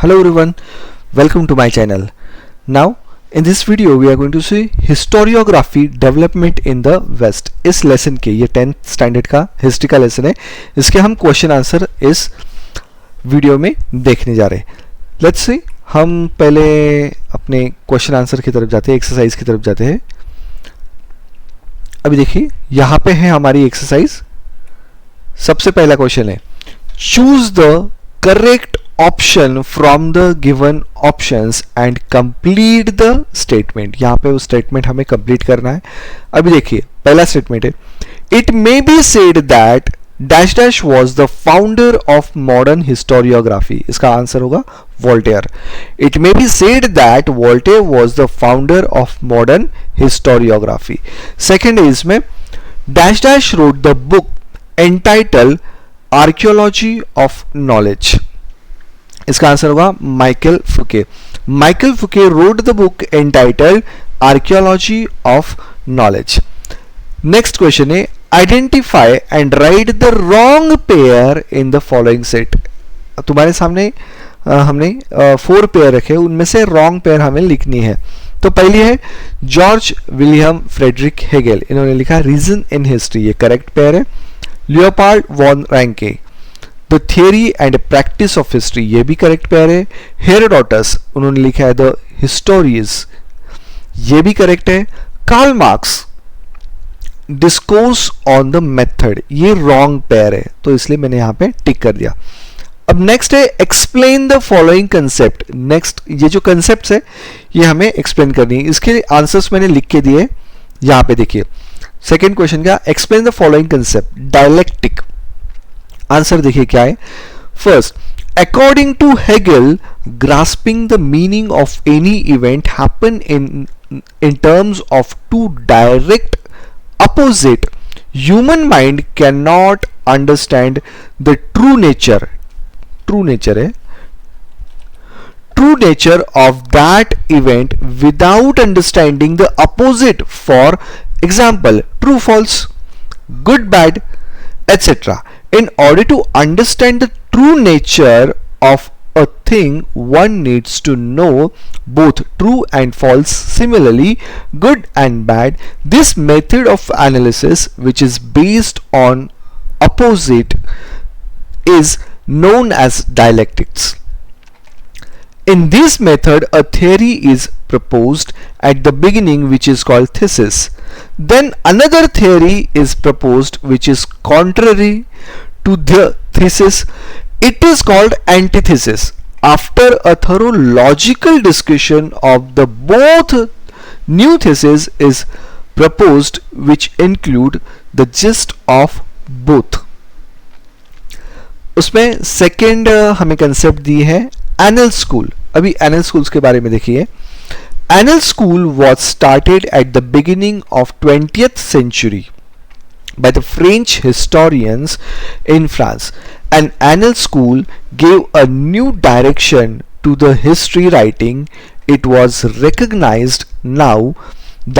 Hello everyone, welcome to my channel. Now in this video we are going to see historiography development in the West. इस lesson के ये 10th standard का history का lesson है, इसके हम question answer इस वीडियो में देखने जा रहे हैं. लेट्स सी, हम पहले अपने क्वेश्चन आंसर की तरफ जाते हैं, एक्सरसाइज की तरफ जाते हैं. अभी देखिए यहाँ पे है हमारी एक्सरसाइज. सबसे पहला क्वेश्चन है, choose the correct option from the given options and complete the statement. यहाँ पे वो स्टेटमेंट हमें कंप्लीट करना है. अभी देखिए पहला स्टेटमेंट है, it may be said that dash dash was the founder of modern historiography. इसका आंसर होगा Voltaire. It may be said that Voltaire was the founder of modern historiography. Second है इसमें, dash dash wrote the book entitle Archaeology of Knowledge. इसका answer होगा Michael Foucault. Michael Foucault wrote the book entitled Archaeology of Knowledge. Next question है, identify and write the wrong pair in the following set. तुम्हारे सामने हमने 4 pair रखे, उनमें से wrong pair हमें लिखनी है. तो पहली है जॉर्ज विलियम फ्रेडरिक हेगेल. इन्होंने लिखा रीजन इन हिस्ट्री, ये करेक्ट पेयर है. Leopold von Ranke, The Theory and Practice of History, ये भी करेक्ट पेयर है. हेरोडोटस, उन्होंने लिखा है द हिस्टोरियज, ये भी करेक्ट है. Karl Marx, discourse on the method, ये रॉन्ग पेयर है, तो इसलिए मैंने यहां पे टिक कर दिया. अब नेक्स्ट है, explain the following concept. Next ये जो कंसेप्ट है ये हमें एक्सप्लेन करनी है. इसके आंसर्स मैंने लिख के दिए. यहां पे देखिए सेकेंड क्वेश्चन का, explain the following concept. Dialectic, answer देखिए क्या है. First, according to Hegel, grasping the meaning of any event happen in terms of two direct opposite, human mind cannot understand the true nature है, true nature of that event without understanding the opposite. For example, true false, good bad, etc. In order to understand the true nature of a thing, one needs to know both true and false, similarly good and bad. This method of analysis, which is based on opposite, is known as dialectics. In this method, a theory is proposed at the beginning, which is called thesis. Then another theory is proposed which is contrary to the thesis. It is called antithesis. After a thorough logical discussion of the both, new thesis is proposed which include the gist of both. उसमें second हमें concept दी है anal school. अभी anal schools के बारे में देखिए. Anal school was started at the beginning of 20th century by the French historians in France. An annal school gave a new direction to the history writing. It was recognized now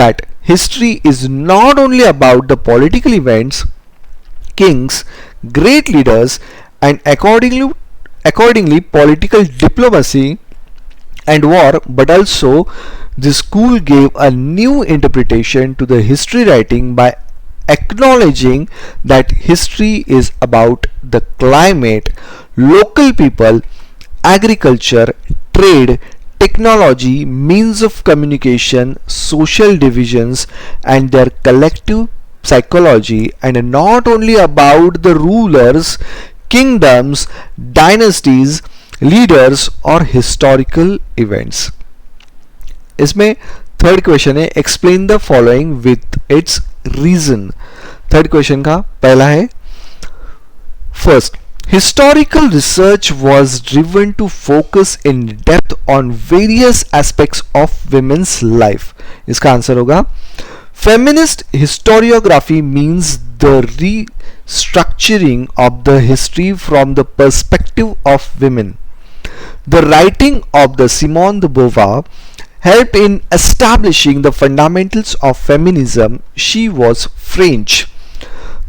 that history is not only about the political events, kings, great leaders, and accordingly political diplomacy and war, but also the school gave a new interpretation to the history writing by acknowledging that history is about the climate, local people, agriculture, trade, technology, means of communication, social divisions, and their collective psychology, and not only about the rulers, kingdoms, dynasties, leaders, or historical events. इसमें third question है, explain the following with its reason. Third question का पहला है, first, historical research was driven to focus in depth on various aspects of women's life. इसका answer होगा, feminist historiography means the restructuring of the history from the perspective of women. The writing of the Simone de Beauvoir helped in establishing the fundamentals of feminism. She was French.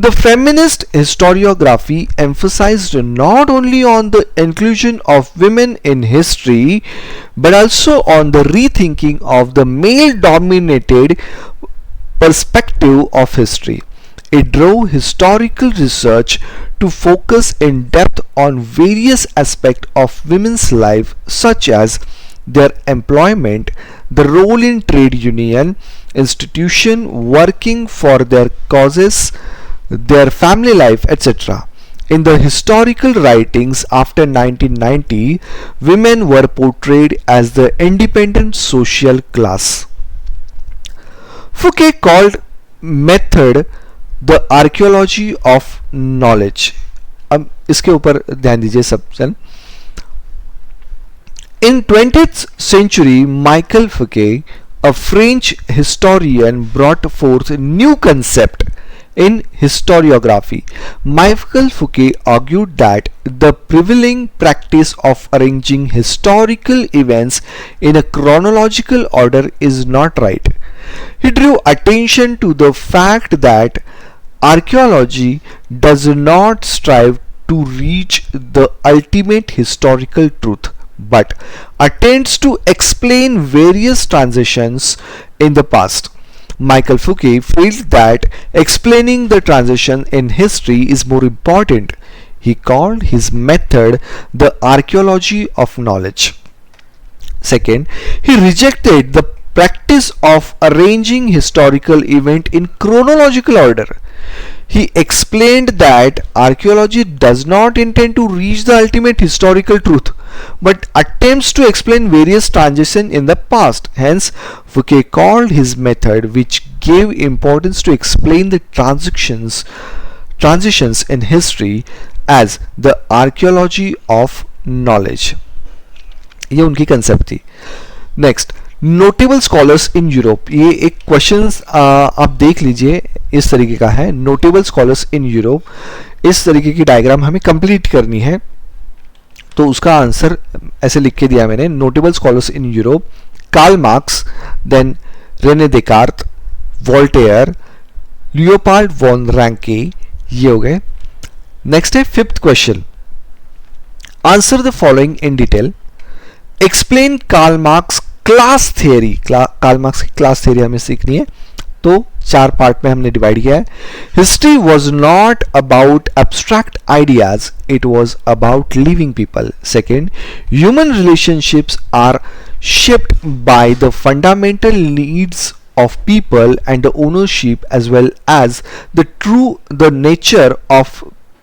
The feminist historiography emphasized not only on the inclusion of women in history but also on the rethinking of the male dominated perspective of history. It drove historical research to focus in depth on various aspects of women's life, such as their employment, the role in trade union institution, working for their causes, their family life, etc. In the historical writings after 1990, women were portrayed as the independent social class. Fouquet called method the archaeology of knowledge. अब इसके ऊपर ध्यान दीजिए सब जन. In 20th century, Michel Fouquet, a French historian, brought forth a new concept in historiography. Michel Fouquet argued that the prevailing practice of arranging historical events in a chronological order is not right. He drew attention to the fact that archaeology does not strive to reach the ultimate historical truth, but attempts to explain various transitions in the past. Michel Fouquet felt that explaining the transition in history is more important. He called his method the archaeology of knowledge. Second, he rejected the practice of arranging historical events in chronological order. He explained that archaeology does not intend to reach the ultimate historical truth, but attempts to explain various transitions in the past. Hence, Fouquet called his method, which gave importance to explain the transitions in history, as the archaeology of knowledge. ये उनकी concept थी. Next, notable scholars in Europe. ये एक question आप देख लीजिए, इस तरीके का है. नोटेबल स्कॉलर्स इन यूरोप, इस तरीके की डायग्राम हमें कंप्लीट करनी है, तो उसका आंसर ऐसे लिख के दिया मैंने. Notable scholars in Europe, Karl Marx, then René Descartes, Voltaire, Leopold von Ranke, ये हो गए. नेक्स्ट है fifth question. Answer the following in detail. Explain Karl Marx class theory. Karl Marx की क्लास थियरी हमें सीखनी है, तो 4 पार्ट में हमने डिवाइड किया है. History was not about abstract ideas, it was about living people. Second, human relationships are shaped by the fundamental needs of people and the ownership, as well as the nature of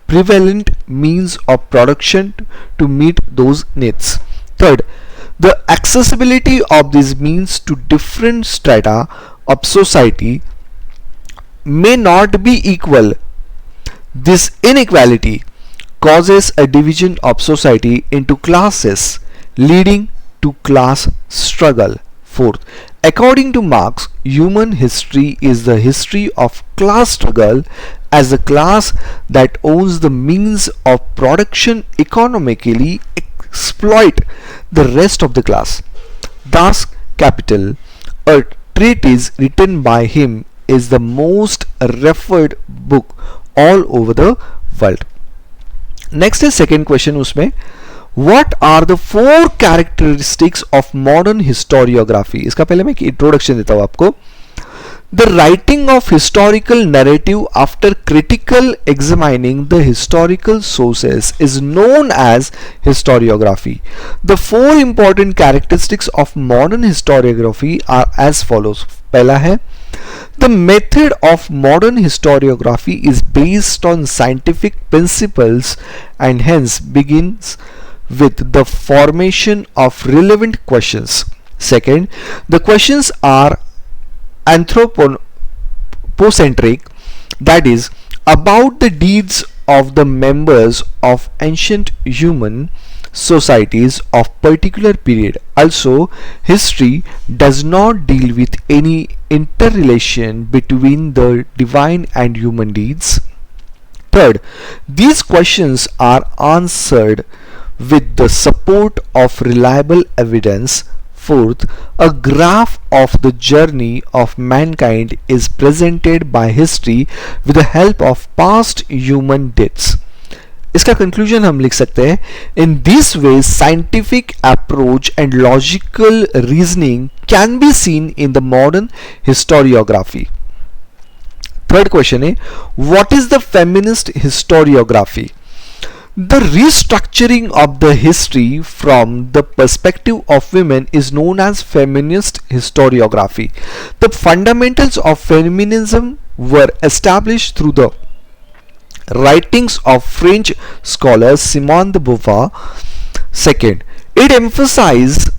prevalent means of production to meet those needs. Third, the accessibility of these means to different strata of society may not be equal. This inequality causes a division of society into classes, leading to class struggle. Fourth, according to Marx, human history is the history of class struggle, as the class that owns the means of production economically exploit the rest of the class. Thus, Capital, a treatise written by him, is the most referred book all over the world. Next is second question उसमें, What are the 4 characteristics of modern historiography? इसका पहले मैं एक introduction देता हूं आपको. The writing of historical narrative after critical examining the historical sources is known as historiography. The 4 important characteristics of modern historiography are as follows. पहला है, the method of modern historiography is based on scientific principles and hence begins with the formation of relevant questions. Second, the questions are anthropocentric, that is, about the deeds of the members of ancient human societies of particular period. Also, history does not deal with any interrelation between the divine and human deeds. Third, these questions are answered with the support of reliable evidence. Fourth, a graph of the journey of mankind is presented by history with the help of past human deeds. इसका conclusion हम लिख सकते हैं, in this way scientific approach and logical reasoning can be seen in the modern historiography. Third question है, what is the feminist historiography? The restructuring of the history from the perspective of women is known as feminist historiography. The fundamentals of feminism were established through the writings of French scholar Simone de Beauvoir. Second, it emphasized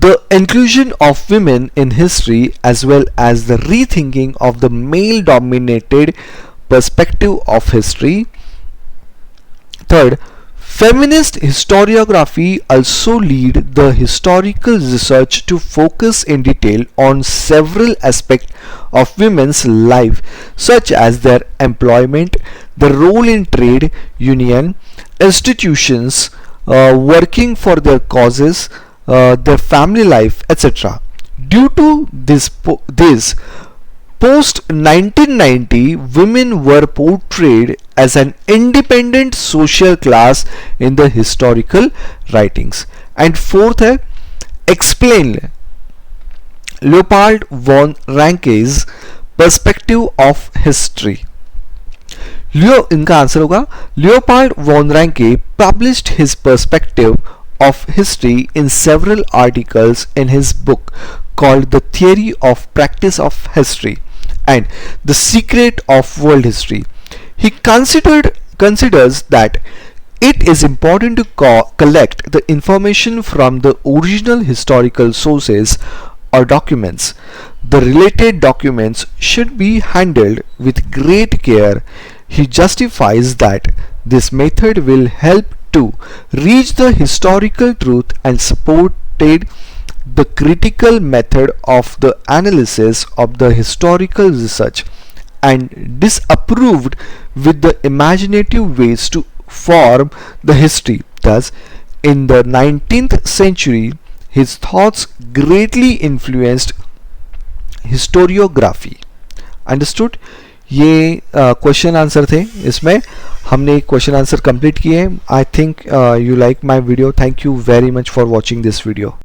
the inclusion of women in history as well as the rethinking of the male dominated perspective of history. Third, feminist historiography also lead the historical research to focus in detail on several aspects of women's life, such as their employment, their role in trade union institutions, working for their causes, their family life, etc. Due to this post 1990, women were portrayed as an independent social class in the historical writings. And fourth है, explain Leopold von Ranke's perspective of history. इनका answer होगा, Leopold von Ranke published his perspective of history in several articles in his book called The Theory of Practice of History and The Secret of World History. He considers that it is important to collect the information from the original historical sources or documents. The related documents should be handled with great care. He justifies that this method will help to reach the historical truth and supported the critical method of the analysis of the historical research and disapproved with the imaginative ways to form the history. Thus, in the 19th century, his thoughts greatly influenced historiography. Understood? ये question answer थे, इसमें हमने question answer complete किए. I think you like my video. Thank you very much for watching this video.